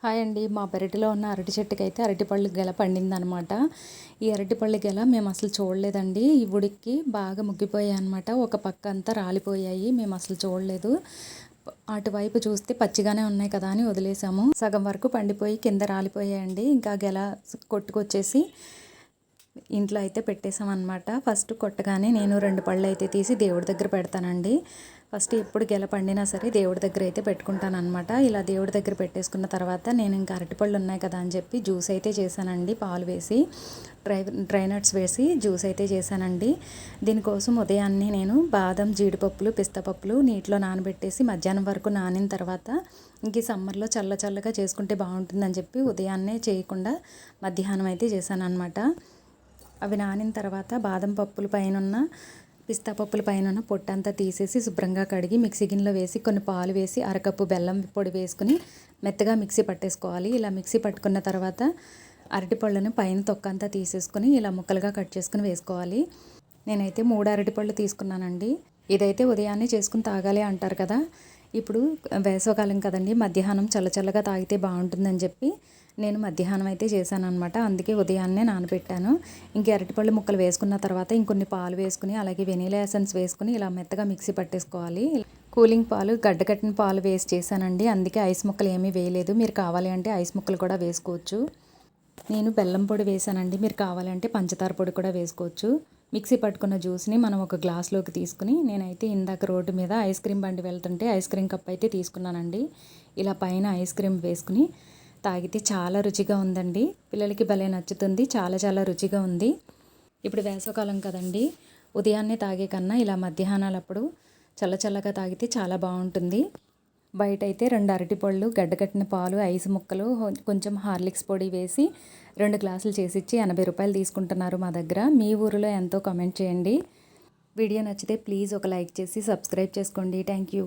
Hi అండి. మా పెరటిలో ఉన్న అరటి చెట్టుకైతే అరటిపళ్ళు గెల పండిందనమాట. ఈ అరటిపళ్ళు గెల మేము అసలు చూడలేదండి. ఈ ఉడికి బాగా ముగ్గిపోయాయి అనమాట. ఒక పక్క అంతా రాలిపోయాయి. మేము అసలు చూడలేదు. అటువైపు చూస్తే పచ్చిగానే ఉన్నాయి కదా అని వదిలేసాము. సగం వరకు పండిపోయి కింద రాలిపోయాయండి. ఇంకా గెల కొట్టుకొచ్చేసి ఇంట్లో అయితే పెట్టేసామన్నమాట. ఫస్ట్ కొట్టగానే నేను 2 పళ్ళు అయితే తీసి దేవుడి దగ్గర పెడతానండి. ఫస్ట్ ఎప్పుడు గెల పండినా సరే దేవుడి దగ్గర అయితే పెట్టుకుంటానమాట. ఇలా దేవుడి దగ్గర పెట్టేసుకున్న తర్వాత నేను ఇంకా అరటిపళ్ళు ఉన్నాయి కదా అని చెప్పి జ్యూస్ అయితే చేశానండి. పాలు వేసి డ్రై నట్స్ వేసి జ్యూస్ అయితే చేశానండి. దీనికోసం ఉదయాన్నే నేను బాదం, జీడిపప్పులు, పిస్తా పప్పులు నీటిలో నానబెట్టేసి మధ్యాహ్నం వరకు నానిన తర్వాత ఇంక ఈ సమ్మర్లో చల్లగా చేసుకుంటే బాగుంటుందని చెప్పి ఉదయాన్నే చేయకుండా మధ్యాహ్నం అయితే చేశాను అనమాట. అవి నానిన తర్వాత బాదం పప్పుల పైన పిస్తా పప్పుల పైన పొట్టంతా తీసేసి శుభ్రంగా కడిగి మిక్సీ గిన్నెలో వేసి కొన్ని పాలు వేసి అరకప్పు బెల్లం పొడి వేసుకుని మెత్తగా మిక్సీ పట్టేసుకోవాలి. ఇలా మిక్సీ పట్టుకున్న తర్వాత అరటిపళ్ళను పైన తొక్కంతా తీసేసుకుని ఇలా ముక్కలుగా కట్ చేసుకుని వేసుకోవాలి. నేనైతే 3 అరటిపళ్ళు తీసుకున్నానండి. ఇదైతే ఉదయాన్నే చేసుకుని తాగాలి అంటారు కదా. ఇప్పుడు వేసవకాలం కదండి, మధ్యాహ్నం చల్లగా తాగితే బాగుంటుందని చెప్పి నేను మధ్యాహ్నం అయితే చేశాను అనమాట. అందుకే ఉదయాన్నే నానబెట్టాను. ఇంక అరటిపళ్ళు ముక్కలు వేసుకున్న తర్వాత ఇంకొన్ని పాలు వేసుకుని అలాగే వెనీలా ఎసెన్స్ వేసుకుని ఇలా మెత్తగా మిక్సీ పట్టేసుకోవాలి. కూలింగ్ పాలు, గడ్డకట్టిన పాలు వేసి చేశానండి. అందుకే ఐస్ ముక్కలు ఏమీ వేయలేదు. మీరు కావాలి అంటే ఐస్ ముక్కలు కూడా వేసుకోవచ్చు. నేను బెల్లం పొడి వేసానండి. మీరు కావాలంటే పంచదార పొడి కూడా వేసుకోవచ్చు. మిక్సీ పట్టుకున్న జ్యూస్ని మనం ఒక గ్లాస్లోకి తీసుకుని నేనైతే ఇందాక రోడ్డు మీద ఐస్ క్రీమ్ బండి వెళ్తుంటే ఐస్ క్రీమ్ కప్ అయితే తీసుకున్నానండి. ఇలా పైన ఐస్ క్రీమ్ వేసుకుని తాగితే చాలా రుచిగా ఉందండి. పిల్లలకి భలే నచ్చుతుంది. చాలా రుచిగా ఉంది. ఇప్పుడు వేసవకాలం కదండి, ఉదయాన్నే తాగే కన్నా ఇలా మధ్యాహ్నాలప్పుడు చల్లగా తాగితే చాలా బాగుంటుంది. బయట అయితే 2 అరటిపళ్ళు, గడ్డకట్టిన పాలు, ఐస్ ముక్కలు, కొంచెం హార్లిక్స్ పొడి వేసి 2 గ్లాసులు చేసిచ్చి 80 రూపాయలు తీసుకుంటున్నారు మా దగ్గర. మీ ఊరిలో ఎంతో కామెంట్ చేయండి. వీడియో నచ్చితే ప్లీజ్ ఒక లైక్ చేసి సబ్స్క్రైబ్ చేసుకోండి. Thank you.